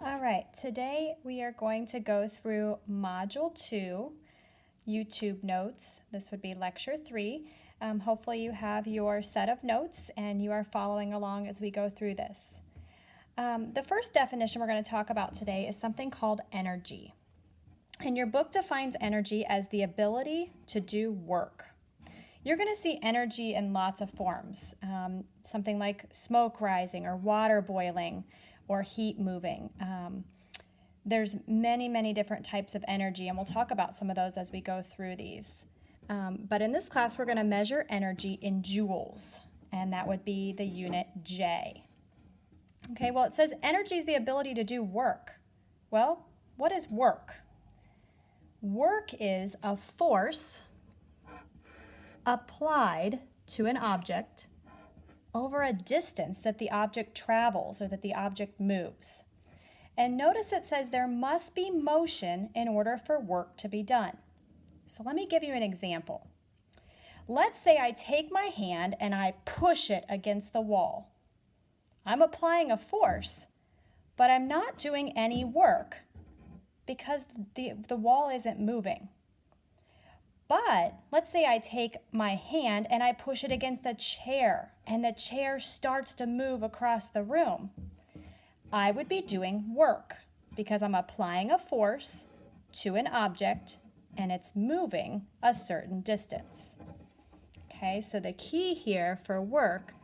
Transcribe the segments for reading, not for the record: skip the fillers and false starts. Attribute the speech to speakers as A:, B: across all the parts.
A: All right, today we are going to go through Module 2, YouTube Notes. This would be Lecture 3. Hopefully you have your set of notes and you are following along as we go through this. The first definition we're going to talk about today is something called energy. And your book defines energy as the ability to do work. You're going to see energy in lots of forms, something like smoke rising or water boiling or heat moving. There's many different types of energy, and we'll talk about some of those as we go through these. But in this class, we're going to measure energy in joules, and that would be the unit J. Okay, well, it says energy is the ability to do work. Well, what is work? Work is a force applied to an object over a distance that the object travels or that the object moves. And notice it says there must be motion in order for work to be done. So let me give you an example. Let's say I take my hand and I push it against the wall. I'm applying a force, but I'm not doing any work because the wall isn't moving. But let's say I take my hand and I push it against a chair and the chair starts to move across the room. I would be doing work because I'm applying a force to an object and it's moving a certain distance. Okay, so the key here for work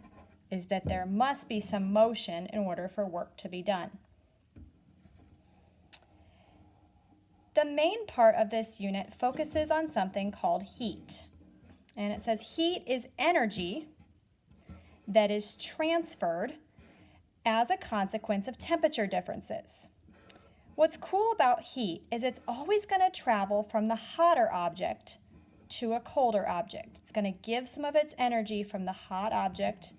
A: is that there must be some motion in order for work to be done. The main part of this unit focuses on something called heat. And it says heat is energy that is transferred as a consequence of temperature differences. What's cool about heat is it's always going to travel from the hotter object to a colder object. It's going to give some of its energy from the hot object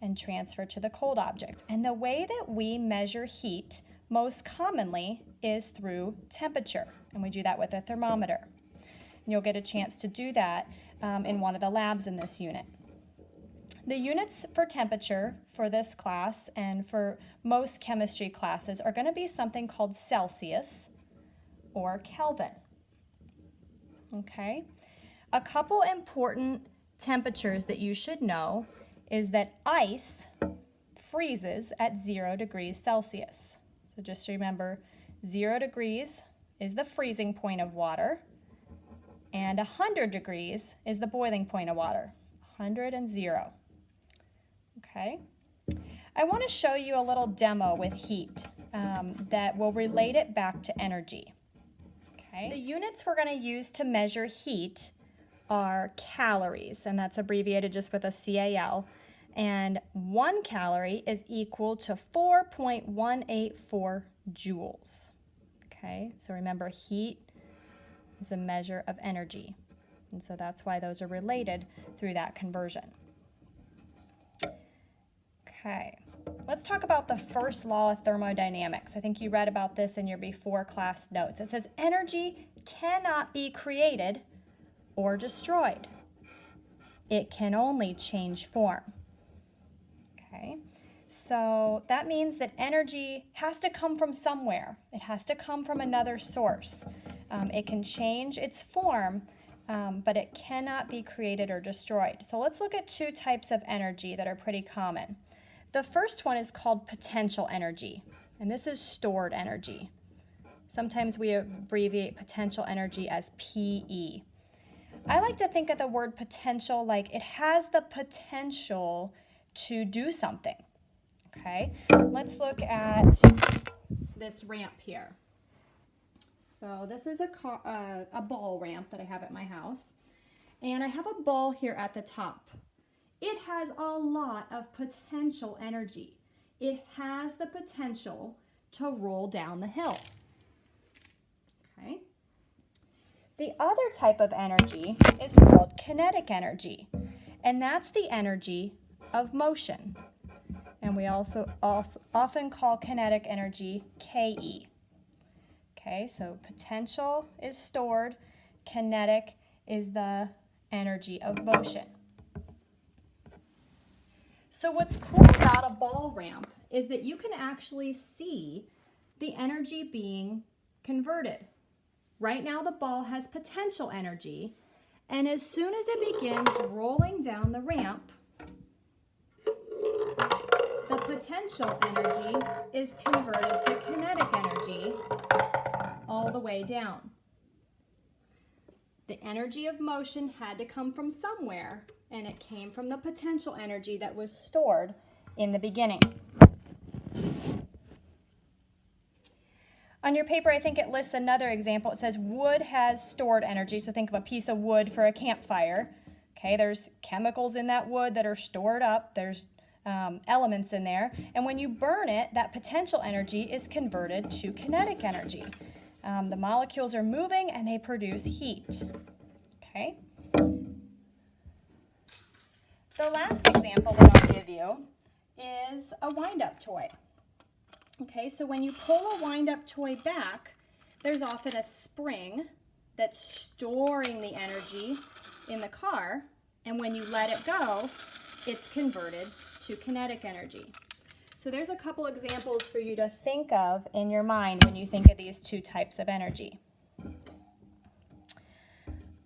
A: and transfer to the cold object. And the way that we measure heat most commonly is through temperature, and we do that with a thermometer. And you'll get a chance to do that in one of the labs in this unit. The units for temperature for this class and for most chemistry classes are going to be something called Celsius or Kelvin. Okay? A couple important temperatures that you should know is that ice freezes at 0 degrees Celsius. So just remember, 0 degrees is the freezing point of water, and 100 degrees is the boiling point of water, 100 and 0. Okay? I want to show you a little demo with heat that will relate it back to energy. Okay? The units we're going to use to measure heat are calories, and that's abbreviated just with a CAL. And 1 calorie is equal to 4.184 joules. Okay, so remember, heat is a measure of energy. And so that's why those are related through that conversion. Okay, let's talk about the first law of thermodynamics. I think you read about this in your before class notes. It says energy cannot be created or destroyed. It can only change form. Okay, so that means that energy has to come from somewhere. It has to come from another source. It can change its form, but it cannot be created or destroyed. So let's look at two types of energy that are pretty common. The first one is called potential energy, and this is stored energy. Sometimes we abbreviate potential energy as PE. I like to think of the word potential like it has the potential to do something. Okay, let's look at this ramp here. So this is a ball ramp that I have at my house, and I have a ball here at the top. It has a lot of potential energy. It has the potential to roll down the hill. Okay. The other type of energy is called kinetic energy, and that's the energy of motion. And we also often call kinetic energy KE. Okay, so potential is stored, kinetic is the energy of motion. So what's cool about a ball ramp is that you can actually see the energy being converted. Right now the ball has potential energy, and as soon as it begins rolling down the ramp, the potential energy is converted to kinetic energy all the way down. The energy of motion had to come from somewhere, and it came from the potential energy that was stored in the beginning. On your paper, I think it lists another example. It says wood has stored energy. So think of a piece of wood for a campfire. Okay, there's chemicals in that wood that are stored up. There's elements in there. And when you burn it, that potential energy is converted to kinetic energy. The molecules are moving and they produce heat. Okay. The last example that I'll give you is a wind-up toy. Okay, so when you pull a wind-up toy back, there's often a spring that's storing the energy in the car, and when you let it go, it's converted to kinetic energy. So there's a couple examples for you to think of in your mind when you think of these two types of energy.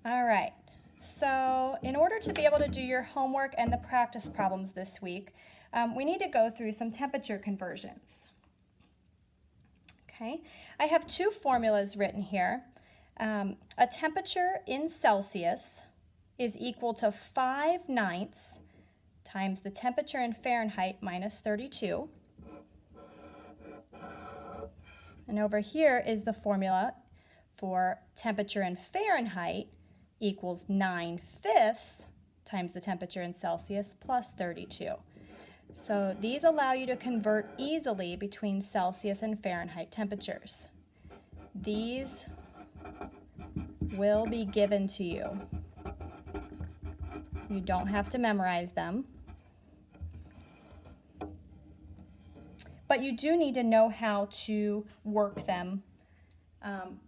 A: All right, so in order to be able to do your homework and the practice problems this week, we need to go through some temperature conversions. Okay, I have two formulas written here. A temperature in Celsius is equal to 5/9 times the temperature in Fahrenheit minus 32. And over here is the formula for temperature in Fahrenheit equals 9/5 times the temperature in Celsius plus 32. So these allow you to convert easily between Celsius and Fahrenheit temperatures. These will be given to you. You don't have to memorize them. But you do need to know how to work them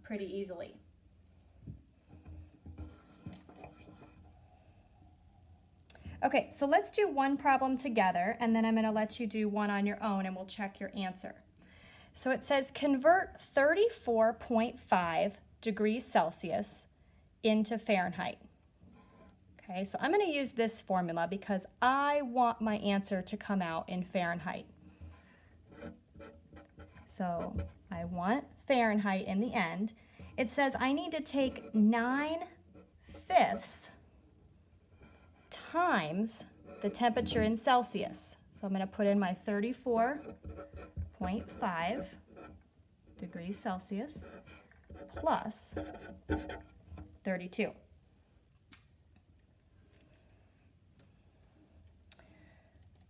A: pretty easily. Okay, so let's do one problem together, and then I'm going to let you do one on your own, and we'll check your answer. So it says convert 34.5 degrees Celsius into Fahrenheit. Okay, so I'm going to use this formula because I want my answer to come out in Fahrenheit. So I want Fahrenheit in the end. It says I need to take 9/5 times the temperature in Celsius. So I'm going to put in my 34.5 degrees Celsius plus 32.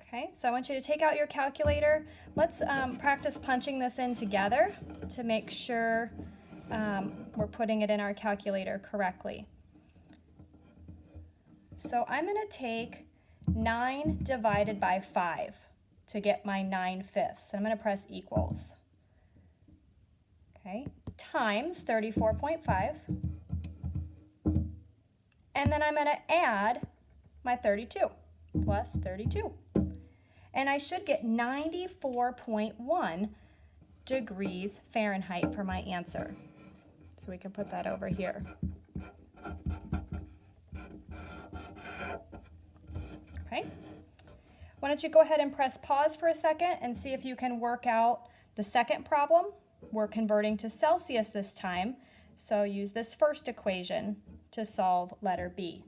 A: Okay, so I want you to take out your calculator. Let's practice punching this in together to make sure we're putting it in our calculator correctly. So I'm going to take 9 divided by 5 to get my 9/5. I'm going to press equals. Okay, times 34.5. And then I'm going to add my 32 plus 32. And I should get 94.1 degrees Fahrenheit for my answer. So we can put that over here. Okay. Why don't you go ahead and press pause for a second and see if you can work out the second problem. We're converting to Celsius this time, so use this first equation to solve letter B.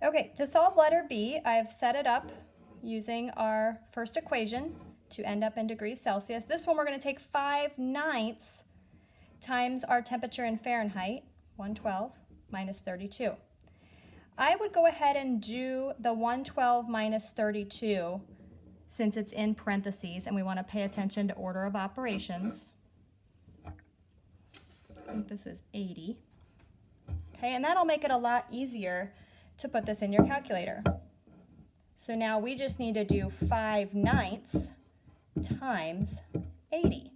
A: Okay, to solve letter B, I've set it up using our first equation to end up in degrees Celsius. This one we're going to take 5/9 times our temperature in Fahrenheit, 112, minus 32. I would go ahead and do the 112 minus 32 since it's in parentheses and we want to pay attention to order of operations. I think this is 80. Okay, and that'll make it a lot easier to put this in your calculator. So now we just need to do 5/9 times 80.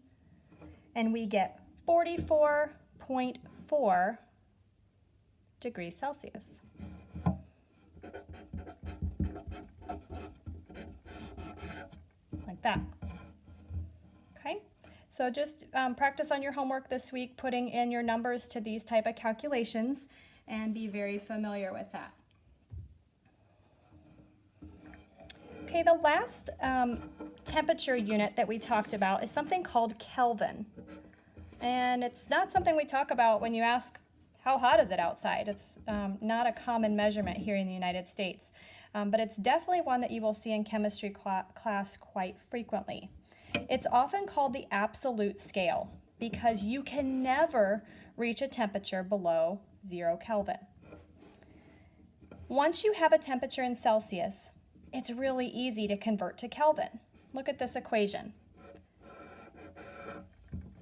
A: And we get 44.4 degrees Celsius. Like that. Okay, so just practice on your homework this week, putting in your numbers to these type of calculations, and be very familiar with that. Okay, the last temperature unit that we talked about is something called Kelvin. And it's not something we talk about when you ask, how hot is it outside? It's not a common measurement here in the United States, but it's definitely one that you will see in chemistry class quite frequently. It's often called the absolute scale because you can never reach a temperature below 0 Kelvin. Once you have a temperature in Celsius, it's really easy to convert to Kelvin. Look at this equation.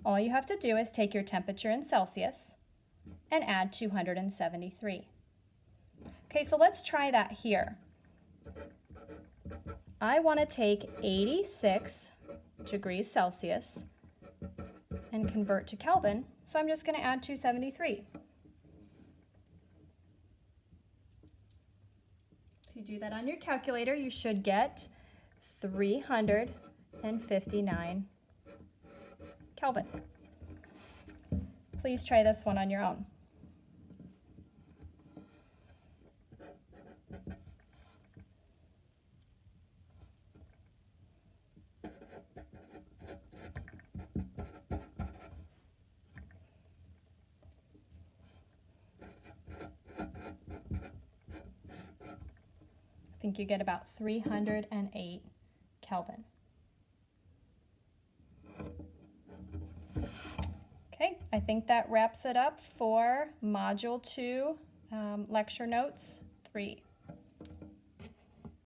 A: All you have to do is take your temperature in Celsius and add 273. Okay, so let's try that here. I want to take 86 degrees Celsius and convert to Kelvin, so I'm just going to add 273. If you do that on your calculator, you should get 359 Kelvin. Please try this one on your own. I think you get about 308 Kelvin. Okay, I think that wraps it up for Module 2, Lecture Notes 3.